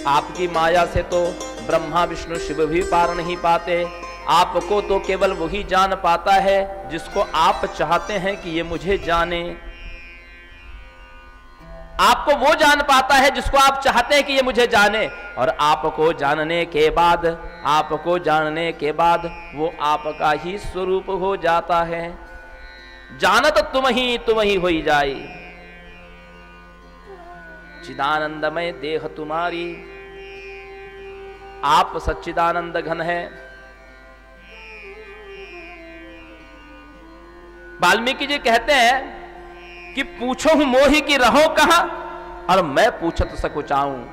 आपकी माया से तो ब्रह्मा विष्णु शिव भी पार नहीं पाते। आपको तो केवल वही जान पाता है जिसको आप चाहते हैं कि ये मुझे जाने। आपको वो जान पाता है जिसको आप चाहते हैं कि ये मुझे जाने, और आपको जानने के बाद वो आपका ही स्वरूप हो जाता है। जानत तुम ही होई जाए, चिदानंदमय देह तुम्हारी। आप सच्चिदानंद घन है। वाल्मीकि जी कहते हैं कि पूछो हूं मोहि की रहो कहां, और मैं पूछत सकुचाऊं।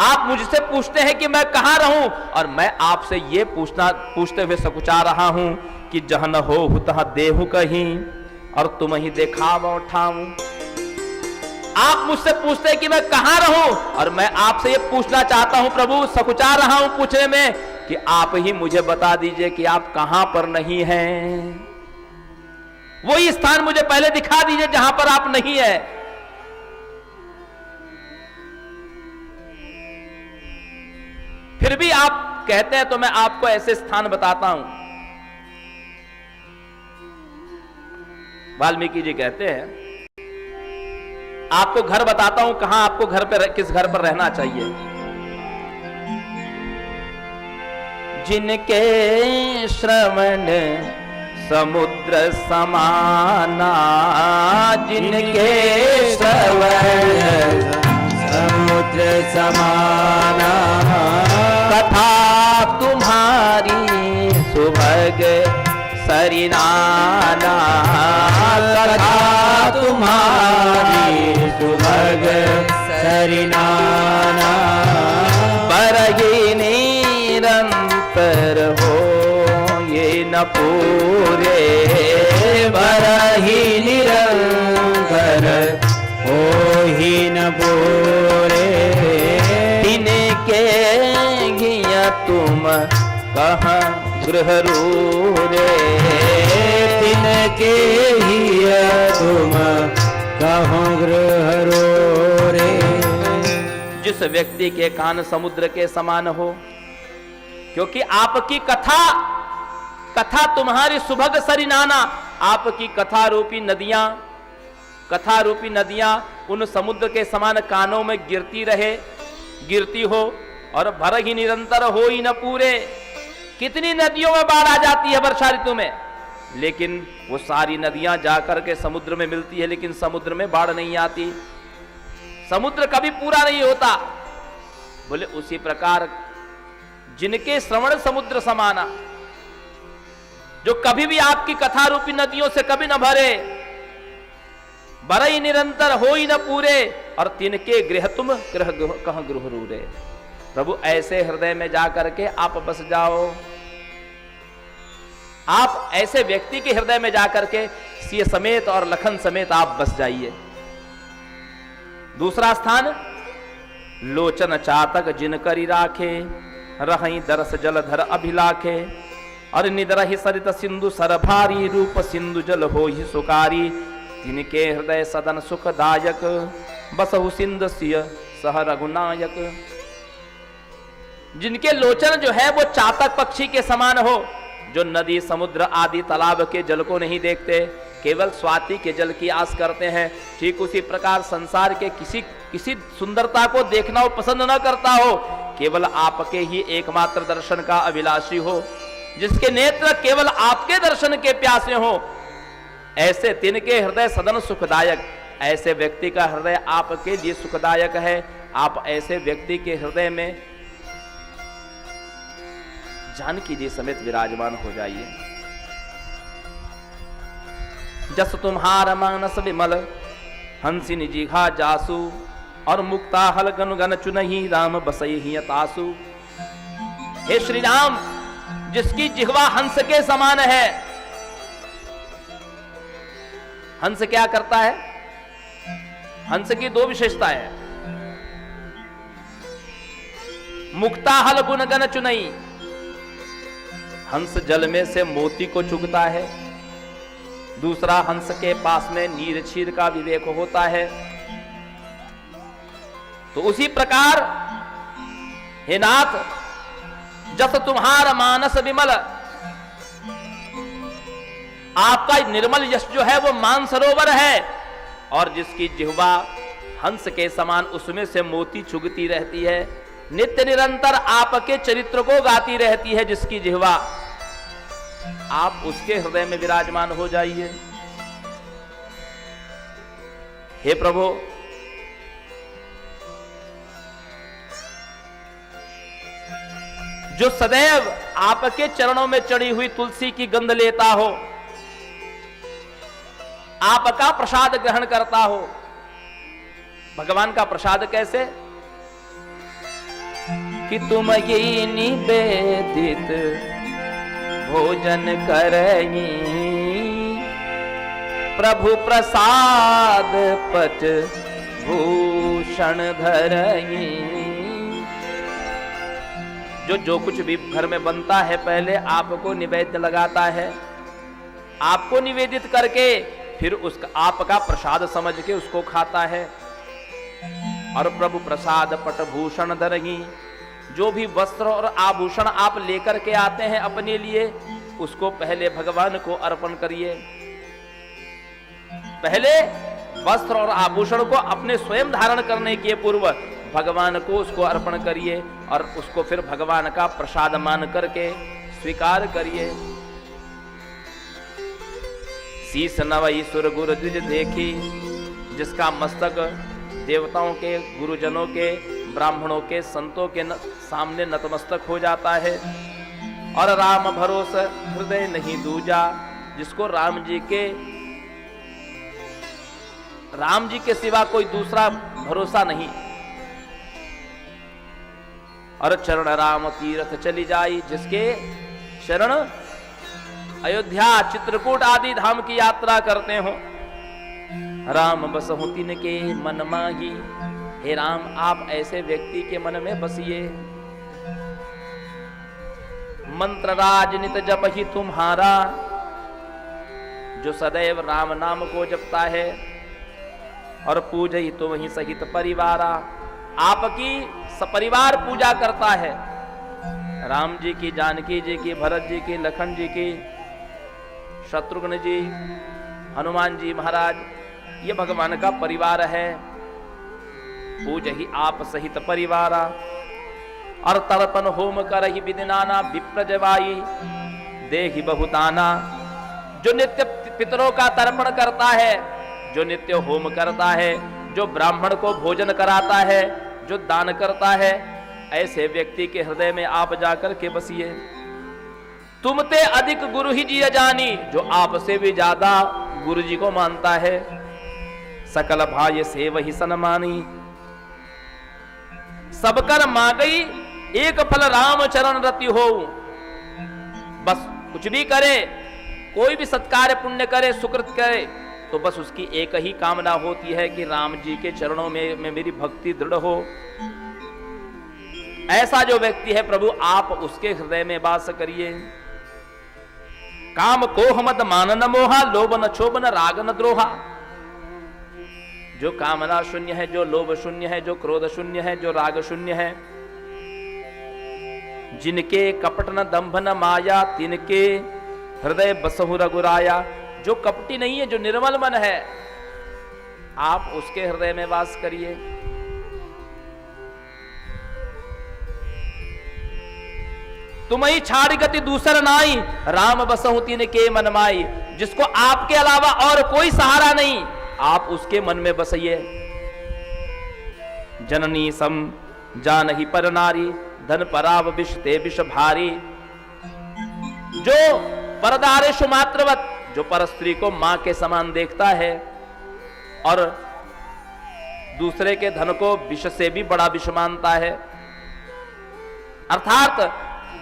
आप मुझसे पूछते हैं कि मैं कहां रहूं, और मैं आपसे ये पूछते हुए सकुचा रहा हूं कि जह न हो तह देहु कहीं, और तुम ही देखावो ठाऊं। आप मुझसे पूछते हैं कि मैं कहां रहूं, और मैं आपसे ये पूछना चाहता हूं प्रभु, सकुचा रहा हूं पूछने में कि आप ही मुझे बता दीजिए कि आप कहां पर नहीं हैं। वही स्थान मुझे पहले दिखा दीजिए जहां पर आप नहीं है। फिर भी आप कहते हैं तो मैं आपको ऐसे स्थान बताता हूं। वाल्मीकि जी कहते हैं आपको घर बताता हूं, कहां आपको घर पे किस घर पर रहना चाहिए। जिनके श्रवण समुद्र समाना, जिनके श्रवण समुद्र समाना, कथा तुम्हारी सुभग सरिनाना, कथा तुम्हारी सुभग सरिनाना, बरही निरंतर हो ये न पूरे, बरही निरंतर हो ही न पूरे, तिनके घिया तुम कहाँ गृह रूरे, तिनके घिया तुम कहाँ गृह रूरे। जिस व्यक्ति के कान समुद्र के समान हो, क्योंकि आपकी कथा तुम्हारी सुभग सरिनाना, आपकी कथा रूपी नदियां उन समुद्र के समान कानों में गिरती हो, और भर ही निरंतर हो ही न पूरे। कितनी नदियों में बाढ़ आ जाती है वर्षा ऋतु में, लेकिन वो सारी नदियां जाकर के समुद्र में मिलती है, लेकिन समुद्र में बाढ़ नहीं आती, समुद्र कभी पूरा नहीं होता। बोले उसी प्रकार जिनके श्रवण समुद्र समाना, जो कभी भी आपकी कथा रूपी नदियों से कभी न भरे, बरई निरंतर हो ही न पूरे, और तिनके गृह तुम कहाँ गृह रूरे। प्रभु ऐसे हृदय में जाकर के आप बस जाओ। आप ऐसे व्यक्ति के हृदय में जाकर के सिय समेत और लखन समेत आप बस जाइए। दूसरा स्थान, लोचन चातक जिन करी राखे, रही दरस जलधर अभिलाखे, और निदरहि सरित सिंधु सरभारी, रूप सिंधु जल हो ही सुकारी, तिनके हृदय सदन सुखदायक, बसहु सिंध सिय सह रघुनायक। जिनके लोचन जो है वो चातक पक्षी के समान हो, जो नदी समुद्र आदि तालाब के जल को नहीं देखते, केवल स्वाति के जल की आस करते हैं। ठीक उसी प्रकार संसार के किसी सुंदरता को देखना वो पसंद न करता हो, केवल आपके ही एकमात्र दर्शन का अभिलाषी हो, जिसके नेत्र केवल आपके दर्शन के प्यासे हो, ऐसे तिनके हृदय सदन सुखदायक। ऐसे व्यक्ति का हृदय आपके लिए सुखदायक है। आप ऐसे व्यक्ति के हृदय में जानकी जी समेत विराजमान हो जाइए। जस तुम्हार मानस विमल, हंसिनी जिघा जासु, और मुक्ता हल गन गन चुनहि, राम बसई ही तासु। हे श्री राम, जिसकी जिह्वा हंस के समान है। हंस क्या करता है? हंस की दो विशेषताएं हैं। मुक्ता हल गुण गन चुनई, हंस जल में से मोती को चुगता है। दूसरा, हंस के पास में नीर क्षीर का विवेक होता है। तो उसी प्रकार हे नाथ, जस तुम्हारा मानस विमल, आपका निर्मल यश जो है वो मानसरोवर है, और जिसकी जिह्वा हंस के समान उसमें से मोती चुगती रहती है, नित्य निरंतर आपके चरित्र को गाती रहती है जिसकी जिह्वा, आप उसके हृदय में विराजमान हो जाइए। हे प्रभु, जो सदैव आपके चरणों में चढ़ी हुई तुलसी की गंध लेता हो, आपका प्रसाद ग्रहण करता हो। भगवान का प्रसाद कैसे? कि तुम ये निवेदित भोजन करई, प्रभु प्रसाद पच भूषण धरई। जो कुछ भी घर में बनता है पहले आपको निवेद्य लगाता है, आपको निवेदित करके फिर उसका आपका प्रसाद समझ के उसको खाता है। और प्रभु प्रसाद पट भूषण धरई, जो भी वस्त्र और आभूषण आप लेकर के आते हैं अपने लिए, उसको पहले भगवान को अर्पण करिए। पहले वस्त्र और आभूषण को अपने स्वयं धारण करने के पूर्व भगवान को उसको अर्पण करिए, और उसको फिर भगवान का प्रसाद मान करके स्वीकार करिए। शीस नवई सुर गुरु द्विज देखी, जिसका मस्तक देवताओं के, गुरुजनों के, ब्राह्मणों के, संतों के सामने नतमस्तक हो जाता है। और राम भरोसा हृदय नहीं दूजा, जिसको राम जी के सिवा कोई दूसरा भरोसा नहीं। और चरण राम तीर्थ चली जाई, जिसके शरण अयोध्या, चित्रकूट आदि धाम की यात्रा करते हो। राम बसहु तिनके मन माही, हे राम आप ऐसे व्यक्ति के मन में बसिए। मंत्र राजनित जप ही तुम्हारा, जो सदैव राम नाम को जपता है। और पूज ही तो वही सहित परिवारा, आपकी सपरिवार पूजा करता है। राम जी की, जानकी जी की, भरत जी की, लखन जी की, शत्रुघ्न जी, हनुमान जी महाराज, ये भगवान का परिवार है। पूज ही आप सहित परिवारा। और तर्पण होम कर ही विदिनाना, विप्रजवाई देहि बहुताना, जो नित्य पितरों का तर्पण करता है, जो नित्य होम करता है, जो ब्राह्मण को भोजन कराता है, जो दान करता है, ऐसे व्यक्ति के हृदय में आप जाकर के बसिए। तुमते अधिक गुरु ही जिय जानी, जो आपसे भी ज्यादा गुरु जी को मानता है। सकल भाय से वही सनमानी, सब कर मांगई एक फल राम चरण रति हो। बस कुछ भी करे, कोई भी सत्कार्य पुण्य करे, सुकृत करे, तो बस उसकी एक ही कामना होती है कि राम जी के चरणों में मेरी भक्ति दृढ़ हो। ऐसा जो व्यक्ति है प्रभु, आप उसके हृदय में वास करिए। काम को मद मान न मोहा, लोभ न क्षोभ न राग न द्रोहा। जो कामना शून्य है, जो लोभ शून्य है, जो क्रोध शून्य है, जो राग शून्य है, जिनके कपट न दंभ न माया, तिनके हृदय बसहु रघुराया। जो कपटी नहीं है, जो निर्मल मन है, आप उसके हृदय में वास करिए। तुम्हें छाड़ गति दूसर नाई, राम बसहु तिनके मन माई। जिसको आपके अलावा और कोई सहारा नहीं, आप उसके मन में बसिए। जननी सम जानहि पर नारी, धन पराव विष ते विष भारी। जो परदारे सुमात्रवत, जो पर स्त्री को मां के समान देखता है, और दूसरे के धन को विष से भी बड़ा विष मानता है, अर्थात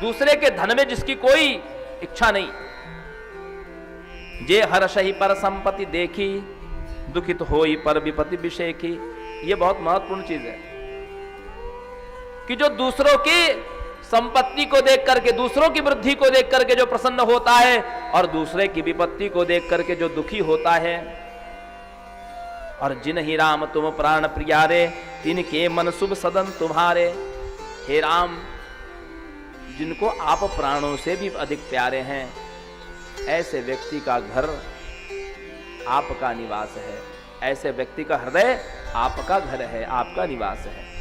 दूसरे के धन में जिसकी कोई इच्छा नहीं। जे हर्षहि पर संपत्ति देखी, दुखित होई पर विपत्ति विषेखी। ये बहुत महत्वपूर्ण चीज है कि जो दूसरों की संपत्ति को देख करके, दूसरों की वृद्धि को देख करके जो प्रसन्न होता है, और दूसरे की विपत्ति को देख करके जो दुखी होता है। और जिन ही राम तुम प्राण प्रियारे, तिनके मन शुभ सदन तुम्हारे। हे राम, जिनको आप प्राणों से भी अधिक प्यारे हैं, ऐसे व्यक्ति का घर आपका निवास है, ऐसे व्यक्ति का हृदय आपका घर है, आपका निवास है।